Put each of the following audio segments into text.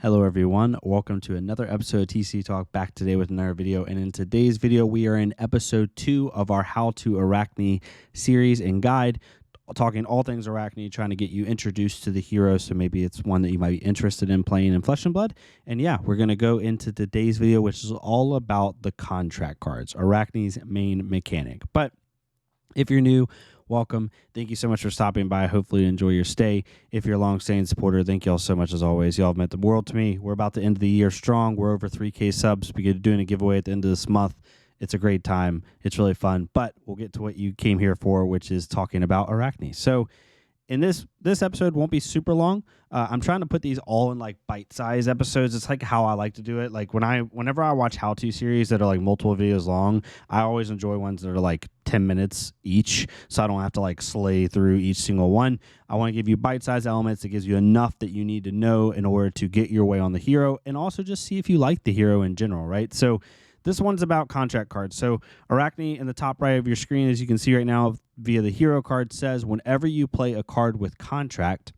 Hello everyone, welcome to another episode of TCG Talk, back today with another video. And in today's video, we are in episode 2 of our How to Arachne series and guide, talking all things Arachne, trying to get you introduced to the hero, so maybe it's one that you might be interested in playing in Flesh and Blood. And yeah, we're going to go into today's video, which is all about the contract cards, Arachne's main mechanic. But if you're new, welcome. Thank you so much for stopping by. Hopefully you enjoy your stay. If you're a long-standing supporter, thank you all so much as always. Y'all have meant the world to me. We're about to end the year strong. We're over 3K subs. We're doing a giveaway at the end of this month. It's a great time. It's really fun. But we'll get to what you came here for, which is talking about Arachne. So in this episode won't be super long. I'm trying to put these all in like bite-sized episodes. It's like how I like to do it. Like whenever I watch how-to series that are like multiple videos long, I always enjoy ones that are like 10 minutes each, so I don't have to like slay through each single one. I want to give you bite-sized elements that gives you enough that you need to know in order to get your way on the hero, and also just see if you like the hero in general, right? So this one's about contract cards. So Arachne in the top right of your screen, as you can see right now via the hero card, says whenever you play a card with contract,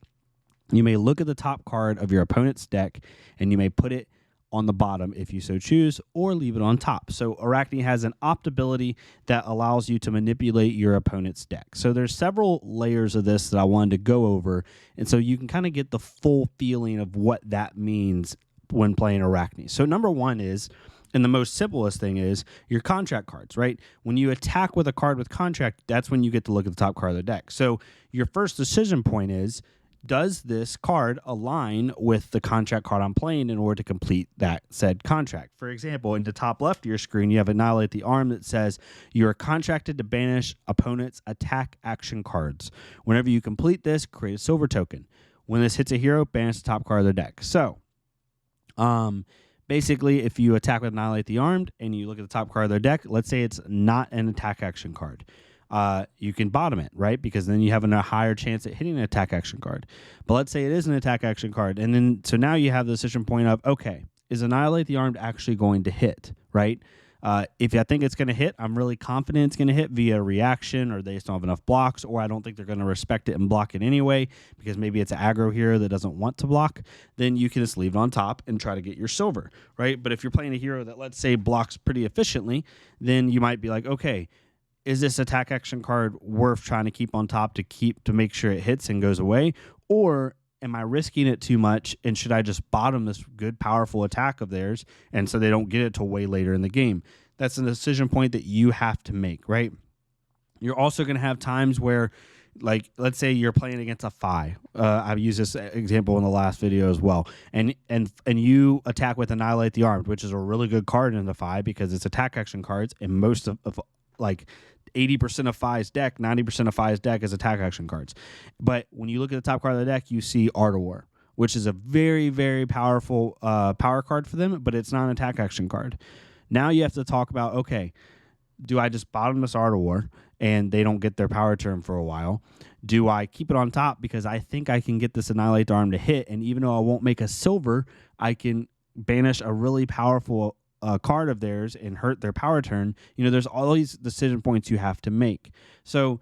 you may look at the top card of your opponent's deck and you may put it on the bottom if you so choose, or leave it on top. So Arachne has an opt ability that allows you to manipulate your opponent's deck. So there's several layers of this that I wanted to go over, and so you can kind of get the full feeling of what that means when playing Arachne. So number one is, and the most simplest thing is, your contract cards, right? When you attack with a card with contract, that's when you get to look at the top card of the deck. So your first decision point is, does this card align with the contract card I'm playing in order to complete that said contract? For example, in the top left of your screen, you have Annihilate the Arm that says you are contracted to banish opponent's attack action cards. Whenever you complete this, create a silver token. When this hits a hero, banish the top card of their deck. So, basically, if you attack with Annihilate the Armed and you look at the top card of their deck, let's say it's not an attack action card. You can bottom it, right? Because then you have a higher chance at hitting an attack action card. But let's say it is an attack action card. And then, so now you have the decision point of, okay, is Annihilate the Armed actually going to hit, right? If I think it's going to hit, I'm really confident it's going to hit via reaction, or they just don't have enough blocks, or I don't think they're going to respect it and block it anyway, because maybe it's an aggro hero that doesn't want to block, then you can just leave it on top and try to get your silver, right? But if you're playing a hero that, let's say, blocks pretty efficiently, then you might be like, okay, is this attack action card worth trying to keep on top to make sure it hits and goes away? Or am I risking it too much, and should I just bottom this good, powerful attack of theirs, and so they don't get it till way later in the game? That's a decision point that you have to make, right? You're also going to have times where, like, let's say you're playing against a Fi. I've used this example in the last video as well. And you attack with Annihilate the Armed, which is a really good card in the Fi because it's attack action cards, and most of like 80% of Fi's deck, 90% of Fi's deck is attack action cards. But when you look at the top card of the deck, you see Art of War, which is a very, very powerful power card for them, but it's not an attack action card. Now you have to talk about, okay, do I just bottom this Art of War and they don't get their power turn for a while? Do I keep it on top because I think I can get this Annihilate the Arm to hit, and even though I won't make a silver, I can banish a really powerful card of theirs and hurt their power turn? You know, there's all these decision points you have to make. So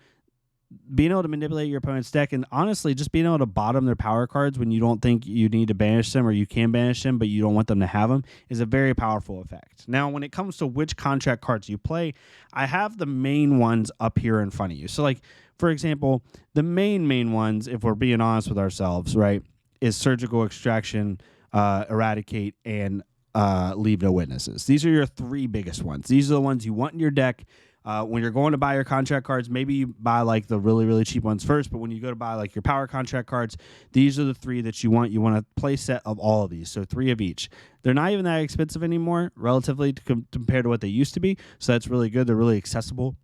being able to manipulate your opponent's deck, and honestly just being able to bottom their power cards when you don't think you need to banish them, or you can banish them but you don't want them to have them, is a very powerful effect. Now, when it comes to which contract cards you play, I have the main ones up here in front of you. So, like, for example, the main ones, if we're being honest with ourselves, right, is Surgical Extraction, Eradicate, and Leave No Witnesses. These are your three biggest ones. These are the ones you want in your deck. When you're going to buy your contract cards, maybe you buy like the really, really cheap ones first, but when you go to buy like your power contract cards, these are the three that you want. You want a play set of all of these, so 3 of each. They're not even that expensive anymore, relatively compared to what they used to be, so that's really good. They're really accessible.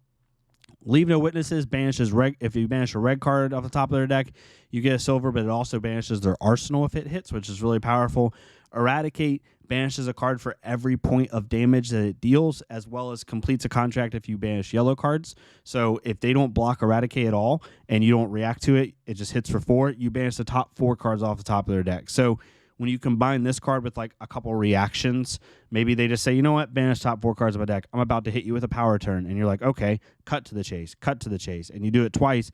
Leave No Witnesses banishes if you banish a red card off the top of their deck, you get a silver, but it also banishes their arsenal if it hits, which is really powerful. Eradicate banishes a card for every point of damage that it deals, as well as completes a contract if you banish yellow cards. So if they don't block Eradicate at all and you don't react to it, it just hits for 4, you banish the top 4 cards off the top of their deck. So when you combine this card with like a couple reactions, maybe they just say, you know what, banish top 4 cards of my deck. I'm about to hit you with a power turn. And you're like, okay, cut to the chase. And you do it twice,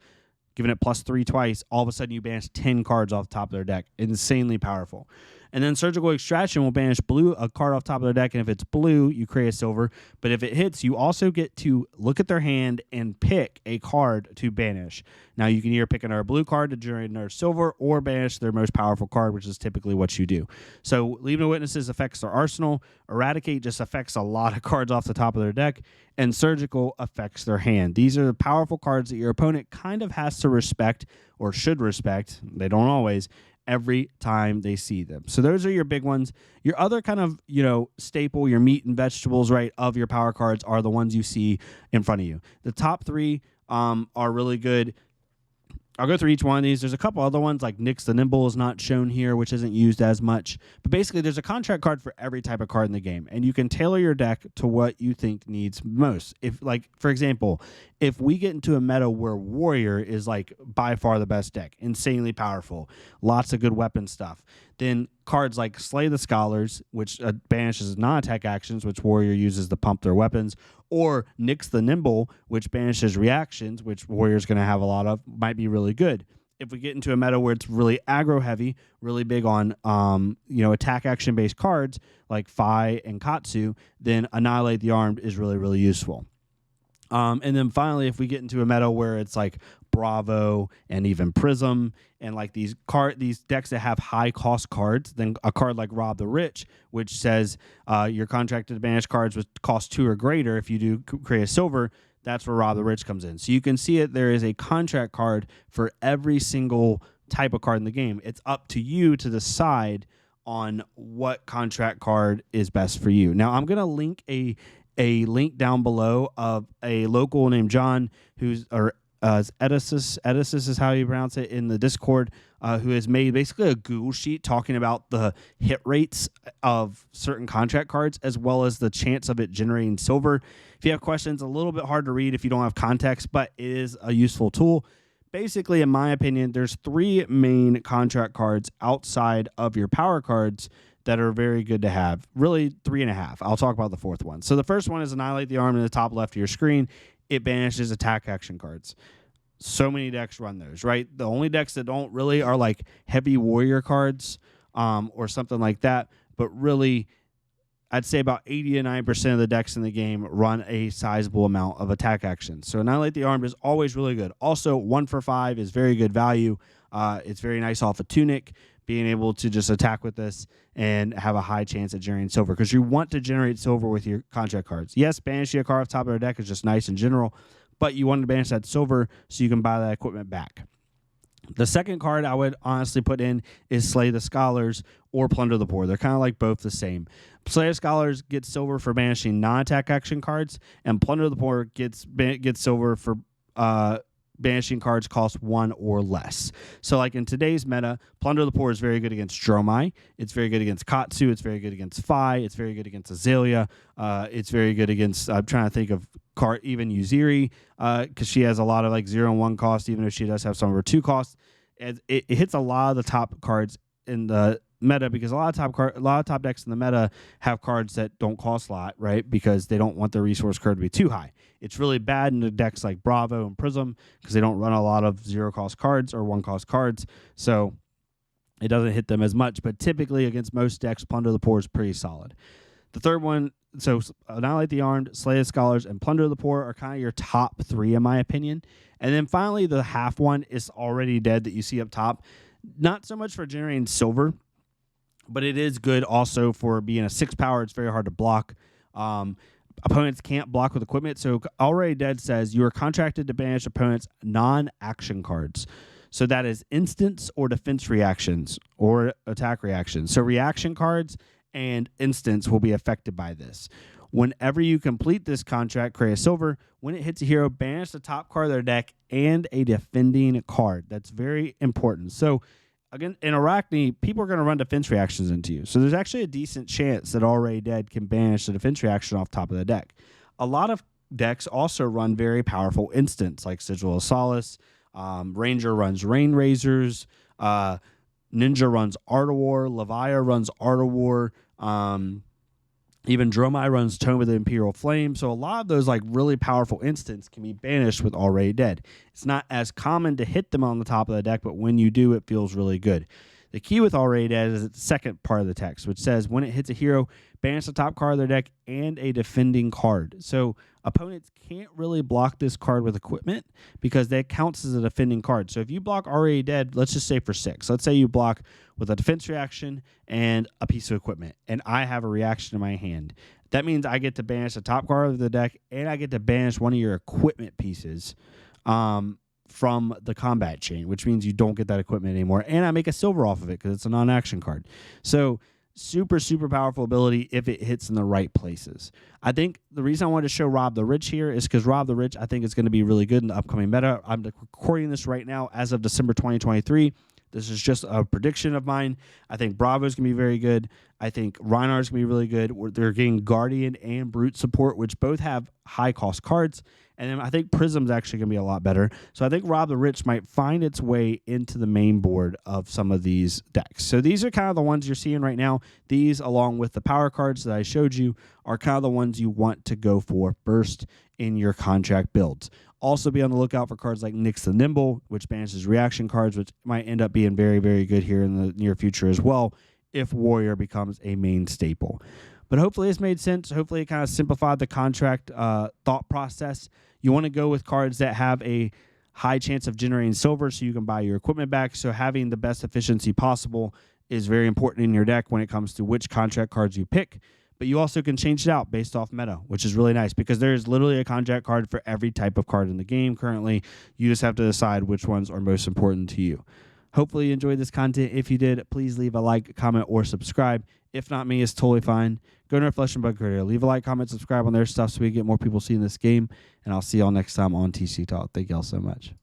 giving it +3 twice. All of a sudden you banish 10 cards off the top of their deck. Insanely powerful. And then Surgical Extraction will banish blue, a card off top of their deck, and if it's blue, you create a silver. But if it hits, you also get to look at their hand and pick a card to banish. Now, you can either pick another blue card to generate another silver or banish their most powerful card, which is typically what you do. So Leave No Witnesses affects their arsenal. Eradicate just affects a lot of cards off the top of their deck. And Surgical affects their hand. These are the powerful cards that your opponent kind of has to respect or should respect. They don't always, every time they see them. So those are your big ones. Your other kind of, staple, your meat and vegetables, right, of your power cards are the ones you see in front of you. The top three are really good. I'll go through each one of these. There's a couple other ones, like Nyx the Nimble is not shown here, which isn't used as much. But basically, there's a contract card for every type of card in the game, and you can tailor your deck to what you think needs most. If, like, for example, if we get into a meta where Warrior is, like, by far the best deck, insanely powerful, lots of good weapon stuff, then cards like Slay the Scholars, which banishes non-attack actions, which Warrior uses to pump their weapons, or Nyx the Nimble, which banishes reactions, which Warrior's going to have a lot of, might be really good. If we get into a meta where it's really aggro heavy, really big on attack action based cards like Fi and Katsu, then Annihilate the Armed is really, really useful. And then finally, if we get into a meta where it's like Bravo and even Prism and like these decks that have high cost cards, then a card like Rob the Rich, which says you're contracted to banish cards with cost 2 or greater if you do create a silver, that's where Rob the Rich comes in. So you can see it, there is a contract card for every single type of card in the game. It's up to you to decide on what contract card is best for you. Now, I'm going to link a link down below of a local named John, who's Edison is how you pronounce it in the Discord, who has made basically a Google sheet talking about the hit rates of certain contract cards as well as the chance of it generating silver. If you have questions, a little bit hard to read if you don't have context, but it is a useful tool. Basically, in my opinion, there's 3 main contract cards outside of your power cards that are very good to have. Really, 3.5. I'll talk about the 4th one. So the first one is Annihilate the Arm in the top left of your screen. It banishes attack action cards. So many decks run those, right? The only decks that don't really are like heavy warrior cards or something like that. But really, I'd say about 80 to 90% of the decks in the game run a sizable amount of attack actions. So Annihilate the Armed is always really good. Also, 1 for 5 is very good value. It's very nice off a Tunic, being able to just attack with this and have a high chance at generating silver, because you want to generate silver with your contract cards. Yes, banishing a card off top of their deck is just nice in general, but you want to banish that silver so you can buy that equipment back. The second card I would honestly put in is Slay the Scholars or Plunder the Poor. They're kind of like both the same. Slay the Scholars gets silver for banishing non-attack action cards, and Plunder the Poor gets silver for banishing cards cost 1 or less. So like in today's meta, Plunder the Poor is very good against Dromai. It's very good against Katsu. It's very good against Fi. It's very good against Azalea. It's very good against, I'm trying to think of even Uziri, because she has a lot of like 0 and 1 cost, even if she does have some of her 2 costs. It hits a lot of the top cards in the meta, because a lot of top decks in the meta have cards that don't cost a lot, right? Because they don't want the resource curve to be too high. It's really bad in the decks like Bravo and Prism because they don't run a lot of 0 cost cards or 1 cost cards, so it doesn't hit them as much. But typically against most decks, Plunder the Poor is pretty solid. The third one, so Annihilate the Armed, Slay the Scholars, and Plunder the Poor are kind of your top 3 in my opinion. And then finally, the half one is Already Dead that you see up top. Not so much for generating silver, but it is good also for being a 6 power. It's very hard to block. Opponents can't block with equipment. So Already Dead says you are contracted to banish opponents' non-action cards. So that is instants or defense reactions or attack reactions. So reaction cards and instants will be affected by this. Whenever you complete this contract, create a silver. When it hits a hero, banish the top card of their deck and a defending card. That's very important. So again, in Arachne, people are going to run defense reactions into you. So there's actually a decent chance that Already Dead can banish the defense reaction off top of the deck. A lot of decks also run very powerful instants, like Sigil of Solace. Ranger runs Rain Razors. Ninja runs Art of War. Levia runs Art of War. Even Dromai runs Tome of the Imperial Flame. So a lot of those like really powerful instants can be banished with Already Dead. It's not as common to hit them on the top of the deck, but when you do, it feels really good. The key with Already Dead is the second part of the text, which says when it hits a hero, banish the top card of their deck and a defending card. So opponents can't really block this card with equipment because that counts as a defending card. So if you block Already Dead, let's just say for 6. Let's say you block with a defense reaction and a piece of equipment, and I have a reaction in my hand. That means I get to banish the top card of the deck, and I get to banish one of your equipment pieces from the combat chain, which means you don't get that equipment anymore. And I make a silver off of it because it's a non-action card. So super, super powerful ability if it hits in the right places. I think the reason I wanted to show Rob the Rich here is because Rob the Rich, I think, is going to be really good in the upcoming meta. I'm recording this right now as of December 2023. This is just a prediction of mine. I think Bravo's going to be very good. I think Reinhardt's going to be really good. They're getting Guardian and Brute support, which both have high-cost cards. And then I think Prism's actually going to be a lot better. So I think Rob the Rich might find its way into the main board of some of these decks. So these are kind of the ones you're seeing right now. These, along with the power cards that I showed you, are kind of the ones you want to go for first in your contract builds. Also be on the lookout for cards like Nyx the Nimble, which banishes reaction cards, which might end up being very, very good here in the near future as well if Warrior becomes a main staple. But hopefully this made sense. Hopefully it kind of simplified the contract thought process. You want to go with cards that have a high chance of generating silver so you can buy your equipment back. So having the best efficiency possible is very important in your deck when it comes to which contract cards you pick. But you also can change it out based off meta, which is really nice because there's literally a contract card for every type of card in the game currently. You just have to decide which ones are most important to you. Hopefully you enjoyed this content. If you did, please leave a like, comment, or subscribe. If not me, it's totally fine. Go to our Flesh and Blood Creator. Leave a like, comment, subscribe on their stuff so we get more people seeing this game. And I'll see y'all next time on TC Talk. Thank y'all so much.